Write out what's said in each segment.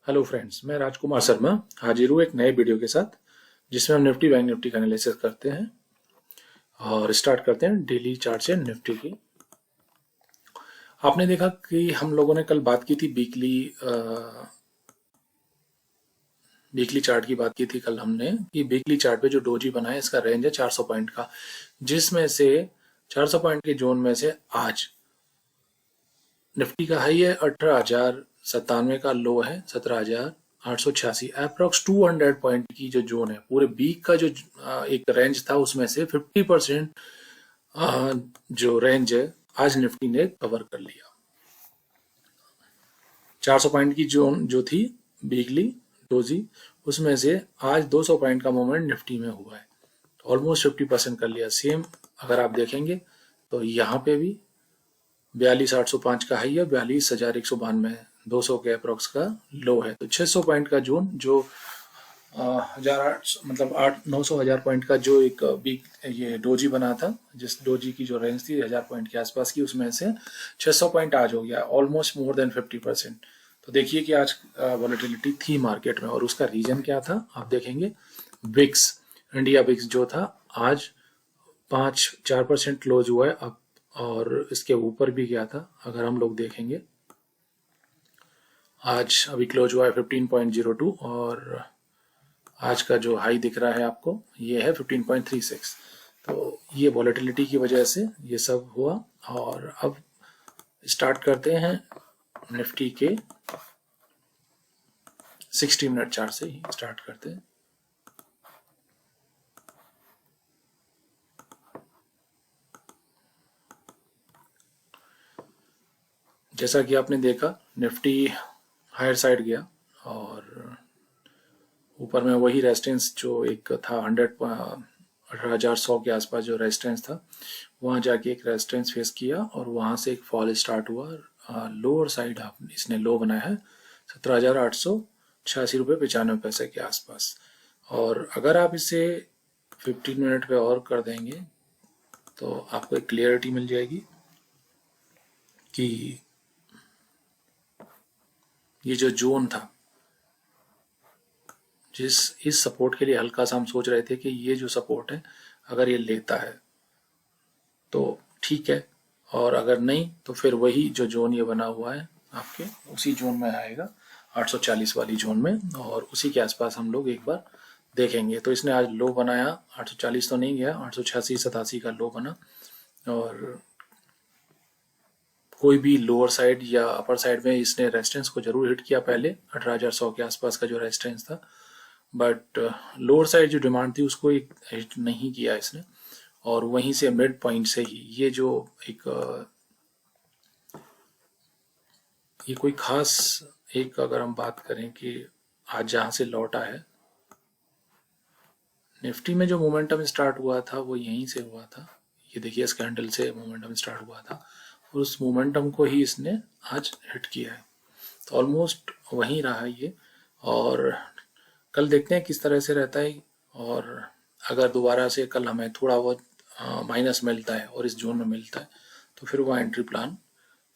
Hello friends, मैं राजकुमार शर्मा हाजिर हूँ एक नए वीडियो के साथ जिसमें हम निफ्टी बैंक निफ्टी का एनालिसिस करते हैं और स्टार्ट करते हैं डेली चार्ट से निफ्टी की। आपने देखा कि हम लोगों ने कल बात की थी वीकली चार्ट की बात की थी कल हमने कि वीकली चार्ट पे जो डोजी बना है इसका रेंज है 400 पॉइंट का, जिसमें से 400 पॉइंट के जोन में से आज निफ्टी का हाई है 18,097 का, लो है 17,886। अप्रोक्स 200 पॉइंट की जो जोन है पूरे वीक का जो एक रेंज था उसमें से 50% जो रेंज है आज निफ्टी ने कवर कर लिया। 400 पॉइंट की जोन जो थी वीकली डोजी, उसमें से आज 200 पॉइंट का मूवमेंट निफ्टी में हुआ है, ऑलमोस्ट 50% कर लिया। सेम अगर आप देखेंगे तो यहाँ पे भी 42,805 का हाई है, 42,192 है, 200 के अप्रोक्स का लो है। तो 600 पॉइंट का जोन जो 900,000 पॉइंट का जो एक वीक ये डोजी बना था, जिस डोजी की जो रेंज थी 1000 पॉइंट के आसपास की, उसमें से 600 पॉइंट आज हो गया, ऑलमोस्ट मोर देन 50%। तो देखिए कि आज वॉलेटिलिटी थी मार्केट में और उसका रीजन क्या था आप देखेंगे। विक्स, इंडिया विक्स जो था आज 5-4% क्लोज हुआ है अब, और इसके ऊपर भी गया था। अगर हम लोग देखेंगे आज अभी क्लोज हुआ है 15.02 और आज का जो हाई दिख रहा है आपको ये है 15.36। तो ये वॉलेटिलिटी की वजह से ये सब हुआ। और अब स्टार्ट करते हैं निफ्टी के 60 मिनट चार्ट से ही स्टार्ट करते हैं। जैसा कि आपने देखा निफ्टी हायर साइड गया और ऊपर में वही रेजिस्टेंस जो एक था 18,100 के आसपास जो रेजिस्टेंस था, वहां जाके एक रेजिस्टेंस फेस किया और वहां से एक फॉल स्टार्ट हुआ। लोअर साइड इसने लो बनाया है 17,886 रुपये 95 पैसे के आसपास। और अगर आप इसे 15 मिनट पे और कर देंगे तो आपको एक क्लियरिटी मिल जाएगी कि ये जो जोन था, इस सपोर्ट के लिए हल्का सा हम सोच रहे थे कि ये जो सपोर्ट है अगर ये लेता है तो ठीक है, और अगर नहीं तो फिर वही जो जोन ये बना हुआ है आपके उसी जोन में आएगा, 840 वाली जोन में, और उसी के आसपास हम लोग एक बार देखेंगे। तो इसने आज लो बनाया, 840 तो नहीं गया, 886-87 का लो बना। और कोई भी लोअर साइड या अपर साइड में इसने रेजिस्टेंस को जरूर हिट किया पहले, 18,100 के आसपास का जो रेजिस्टेंस था, बट लोअर साइड जो डिमांड थी उसको हिट नहीं किया इसने। और वहीं से मिड पॉइंट से ही ये जो एक ये कोई खास एक अगर हम बात करें कि आज जहां से लौटा है निफ्टी में, जो मोमेंटम स्टार्ट हुआ था वो यहीं से हुआ था। ये देखिए इस कैंडल से मोमेंटम स्टार्ट हुआ था और उस मोमेंटम को ही इसने आज हिट किया है। तो ऑलमोस्ट वहीं रहा ये, और कल देखते हैं किस तरह से रहता है। और अगर दोबारा से कल हमें थोड़ा बहुत माइनस मिलता है और इस जोन में मिलता है तो फिर वो एंट्री प्लान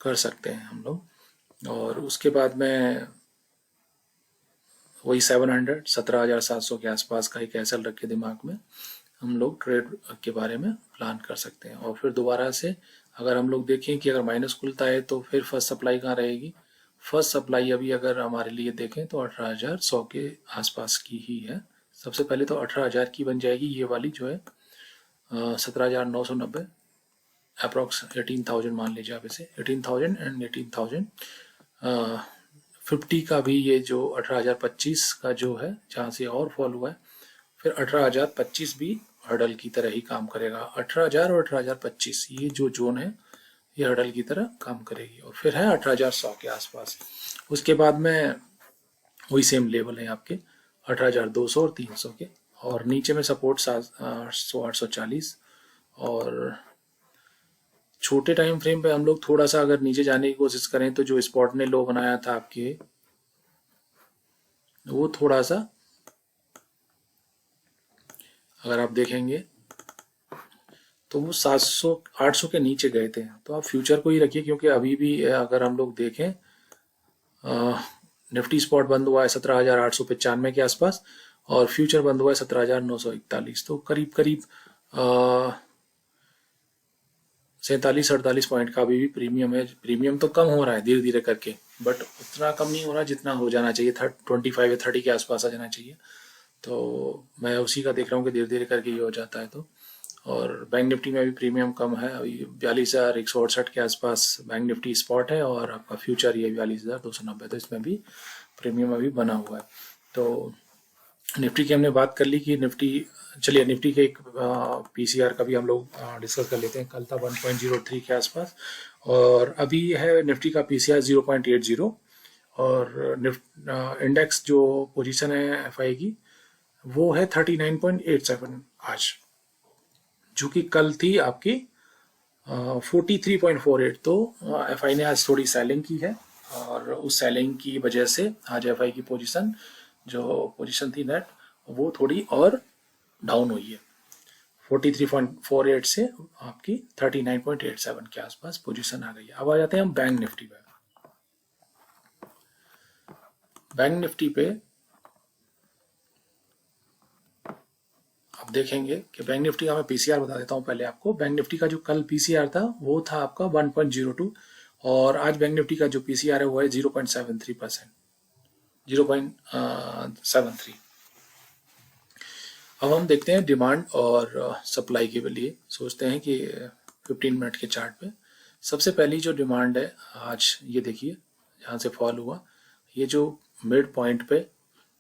कर सकते हैं हम लोग। और उसके बाद में वही 17,700 के आसपास का एक एसएल रख के दिमाग में हम लोग ट्रेड के बारे में प्लान कर सकते हैं। और फिर दोबारा से अगर हम लोग देखें कि अगर माइनस खुलता है तो फिर फर्स्ट सप्लाई कहाँ रहेगी। फर्स्ट सप्लाई अभी अगर हमारे लिए देखें तो 18,100 के आसपास की ही है। सबसे पहले तो 18,000 की बन जाएगी ये वाली जो है 17,990, अप्रॉक्स 18,000 मान लीजिए आप इसे, 18,000 एंड 18,050 का भी ये जो 18,025 का जो है जहाँ से और फॉल हुआ है, फिर 18,025 भी हर्डल की तरह ही काम करेगा। 18,000 और 18,025 ये जो जोन है ये हर्डल की तरह काम करेगी। और फिर है 18,100 के आसपास। उसके बाद में वही सेम लेवल है आपके 18,200 और 300 के, और नीचे में सपोर्ट 840। और छोटे टाइम फ्रेम पे हम लोग थोड़ा सा अगर नीचे जाने की कोशिश करें तो जो स्पॉट ने लो बनाया था आपके, वो थोड़ा सा अगर आप देखेंगे तो वो 700-800 के नीचे गए थे। तो आप फ्यूचर को ही रखिए, क्योंकि अभी भी अगर हम लोग देखें निफ्टी स्पॉट बंद हुआ है 17,895 के आसपास और फ्यूचर बंद हुआ है 17,941। तो करीब करीब 47-48 पॉइंट का अभी भी प्रीमियम है। प्रीमियम तो कम हो रहा है धीरे धीरे करके, बट उतना कम नहीं हो रहा जितना हो जाना चाहिए। 25 या 30 के आसपास आ जाना चाहिए। तो मैं उसी का देख रहा हूँ कि धीरे धीरे करके ये हो जाता है। तो और बैंक निफ्टी में भी प्रीमियम कम है, अभी 42,168 के आसपास बैंक निफ्टी स्पॉट है और आपका फ्यूचर ये 42,290। तो इसमें भी प्रीमियम अभी बना हुआ है। तो निफ्टी की हमने बात कर ली कि निफ्टी, चलिए निफ्टी के एक पीसीआर का भी हम लोग डिस्कस कर लेते हैं। कल था 1.03 के आसपास और अभी है निफ्टी का पीसीआर 0.80 और इंडेक्स जो पोजीशन है एफआई की वो है 39.87 आज, जो कि कल थी आपकी 43.48। तो एफआई ने आज थोड़ी सेलिंग की है और उस सेलिंग की वजह से आज एफआई की पोजीशन थी नेट वो थोड़ी और डाउन हुई है। 43.48 से आपकी 39.87 के आसपास पोजीशन आ गई है। अब आ जाते हैं हम बैंक निफ्टी पे। बैंक निफ्टी पे अब देखेंगे कि बैंक निफ्टी का मैं पीसीआर बता देता हूं पहले आपको। बैंक निफ्टी का जो कल पीसीआर था वो था आपका 1.02 और आज बैंक निफ्टी का जो पीसीआर है वो है 0.73%, 0.73। अब हम देखते हैं डिमांड और सप्लाई के लिए सोचते हैं कि 15 मिनट के चार्ट पे सबसे पहली जो डिमांड है आज ये देखिए जहाँ से फॉल हुआ, ये जो मिड पॉइंट पे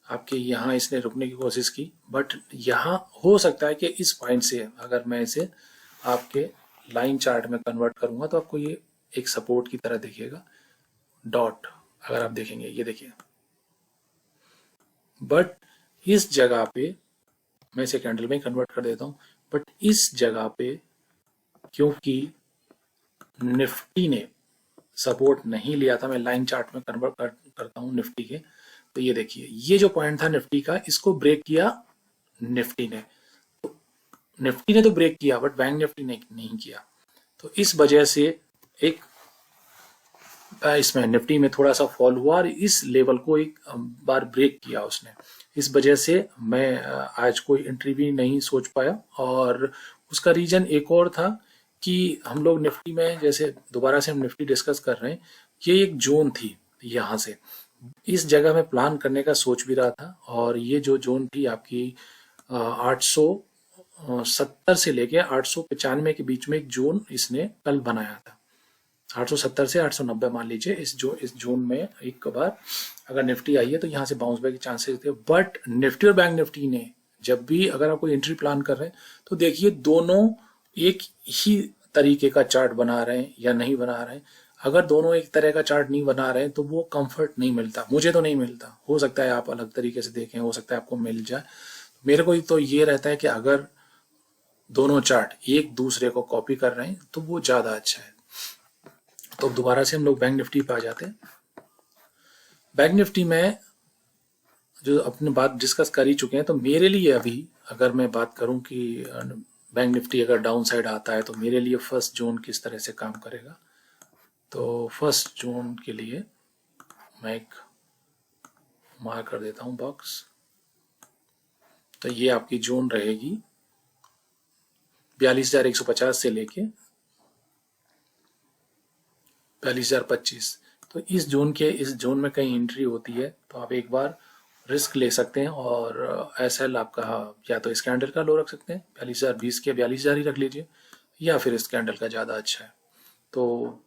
आपके यहाँ इसने रुकने की कोशिश की, बट यहाँ हो सकता है कि इस पॉइंट से अगर मैं इसे आपके लाइन चार्ट में कन्वर्ट करूंगा तो आपको ये एक सपोर्ट की तरह दिखेगा डॉट, अगर आप देखेंगे ये देखिए। बट इस जगह पे मैं इसे कैंडल में कन्वर्ट कर देता हूं, बट इस जगह पे क्योंकि निफ्टी ने सपोर्ट नहीं लिया था, मैं लाइन चार्ट में कन्वर्ट करता हूं निफ्टी के, तो ये देखिए ये जो पॉइंट था निफ्टी का इसको ब्रेक किया निफ्टी ने। तो निफ्टी ने तो ब्रेक किया बट बैंक निफ्टी ने नहीं किया। तो इस वजह से एक इसमें निफ्टी में थोड़ा सा फॉल हुआ और इस लेवल को एक बार ब्रेक किया उसने। इस वजह से मैं आज कोई एंट्री भी नहीं सोच पाया और उसका रीजन एक और था कि हम लोग निफ्टी में जैसे दोबारा से हम निफ्टी डिस्कस कर रहे हैं, ये एक जोन थी यहाँ से, इस जगह में प्लान करने का सोच भी रहा था और ये जो जोन थी आपकी 870 से लेके 895 के बीच में एक जोन इसने कल बनाया था। 870 से 890 मान लीजिए इस जोन में एक बार अगर निफ्टी आई है तो यहाँ से बाउंस बैक के चांसेस थे। बट निफ्टी और बैंक निफ्टी ने जब भी अगर आप कोई एंट्री प्लान कर रहे हैं तो देखिए दोनों एक ही तरीके का चार्ट बना रहे हैं या नहीं बना रहे हैं। अगर दोनों एक तरह का चार्ट नहीं बना रहे हैं तो वो कंफर्ट नहीं मिलता, मुझे तो नहीं मिलता। हो सकता है आप अलग तरीके से देखें, हो सकता है आपको मिल जाए। मेरे को तो ये रहता है कि अगर दोनों चार्ट एक दूसरे को कॉपी कर रहे हैं तो वो ज्यादा अच्छा है। तो दोबारा से हम लोग बैंक निफ्टी पे आ जाते हैं। बैंक निफ्टी में जो अपने बात डिस्कस कर ही चुके हैं, तो मेरे लिए अभी अगर मैं बात करूं कि बैंक निफ्टी अगर डाउन साइड आता है तो मेरे लिए फर्स्ट जोन किस तरह से काम करेगा, तो फर्स्ट जोन के लिए मैं एक मार्क कर देता हूं बॉक्स। तो ये आपकी जोन रहेगी 42,150 से लेके 42,025। तो इस जोन में कहीं एंट्री होती है तो आप एक बार रिस्क ले सकते हैं और एसएल आपका या तो इस कैंडल का लो रख सकते हैं 42,020 के 42,000 ही रख लीजिए, या फिर इस कैंडल का ज़्यादा अच्छा है तो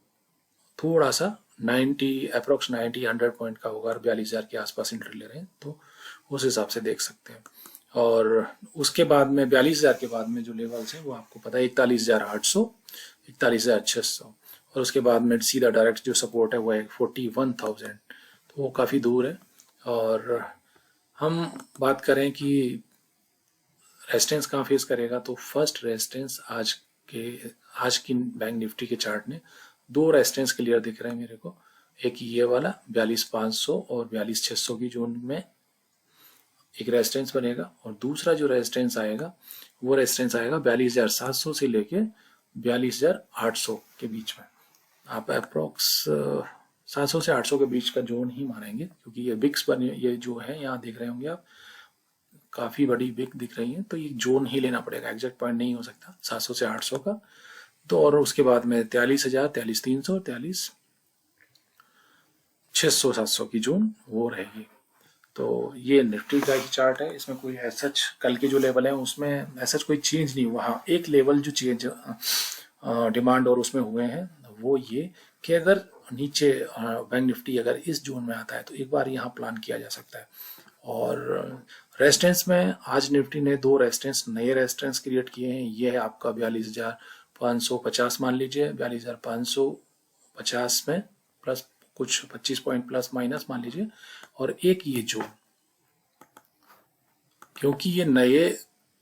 थोड़ा सा 90 अप्रोक्स 90-100 पॉइंट का होगा और 42,000 के आसपास एंट्री ले रहे हैं तो उस हिसाब से देख सकते हैं। और उसके बाद में 42,000 के बाद में जो लेवल्स हैं वो आपको पता है 41,800, 41,600 और उसके बाद में सीधा डायरेक्ट जो सपोर्ट है वो है 41,000। तो वो काफ़ी दूर है। और हम बात करें कि रेजिस्टेंस कहाँ फेस करेगा, तो फर्स्ट रेजिस्टेंस आज की बैंक निफ्टी के चार्ट में दो रेजिस्टेंस क्लियर दिख रहे हैं मेरे को। एक ये वाला 42,500 और 42,600 की जोन में एक रेजिस्टेंस बनेगा और दूसरा जो रेजिस्टेंस आएगा वो रेजिस्टेंस आएगा 42,700 से लेके 42,800 के बीच में। आप अप्रोक्स 700 से 800 के बीच का जोन ही मानेंगे, क्योंकि ये विक्स बने, ये जो है यहाँ देख रहे होंगे आप, काफी बड़ी विक दिख रही है, तो ये जोन ही लेना पड़ेगा, एग्जैक्ट पॉइंट नहीं हो सकता 700 से 800 का। तो और उसके बाद में 43,000, 43,300, 43,600, 700 की जोन वो रहेगी। तो ये निफ्टी का ही चार्ट है, इसमें कोई सच कल के जो लेवल है उसमें ऐसा कोई चेंज नहीं हुआ। हाँ, एक लेवल जो चेंज डिमांड और उसमें हुए हैं वो ये कि अगर नीचे बैंक निफ्टी अगर इस जोन में आता है तो एक बार यहाँ प्लान किया जा सकता है। और रेजिस्टेंस में आज निफ्टी ने 2 रेजिस्टेंस, नए रेजिस्टेंस क्रिएट किए हैं। ये है आपका 42,550 मान लीजिए, 42,550 में प्लस कुछ 25 पॉइंट प्लस माइनस मान लीजिए, और एक ये जोन, क्योंकि ये नए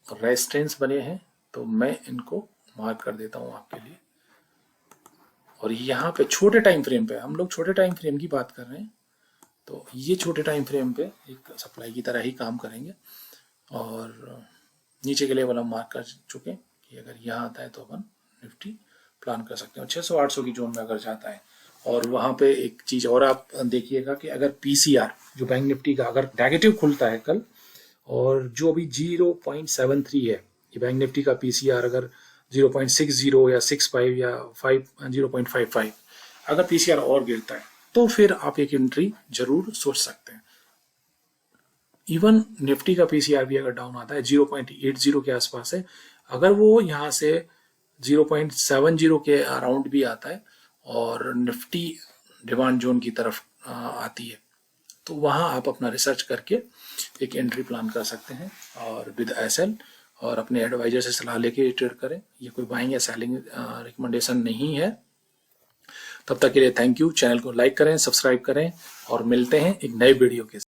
रेजिस्टेंस बने हैं तो मैं इनको मार्क कर देता हूं आपके लिए। और यहाँ पे छोटे टाइम फ्रेम पे, हम लोग छोटे टाइम फ्रेम की बात कर रहे हैं, तो ये छोटे टाइम फ्रेम पे एक सप्लाई की तरह ही काम करेंगे। और नीचे के लेवल हम मार्क कर चुके हैं कि अगर यहाँ आता है तो अपन निफ्टी प्लान कर सकते हैं। 600-800 की जोन में अगर जाता है, और वहां पे एक चीज और आप देखिएगा कि अगर पीसीआर जो बैंक निफ्टी का अगर नेगेटिव खुलता है कल, और जो अभी 0.73 है, ये बैंक निफ्टी का पीसीआर अगर 0.60 या 65 या 0.55 अगर पीसीआर और गिरता है तो फिर आप एक एंट्री जरूर सोच सकते हैं। इवन निफ्टी का पीसीआर भी अगर डाउन आता है 0.80 के आसपास है, अगर वो यहाँ से 0.70 के अराउंड भी आता है और निफ्टी डिमांड जोन की तरफ आती है, तो वहां आप अपना रिसर्च करके एक एंट्री प्लान कर सकते हैं और विद एसएल, और अपने एडवाइजर से सलाह लेके ट्रेड करें। ये कोई बाइंग या सेलिंग रिकमेंडेशन नहीं है। तब तक के लिए थैंक यू। चैनल को लाइक करें, सब्सक्राइब करें, और मिलते हैं एक नए वीडियो के साथ।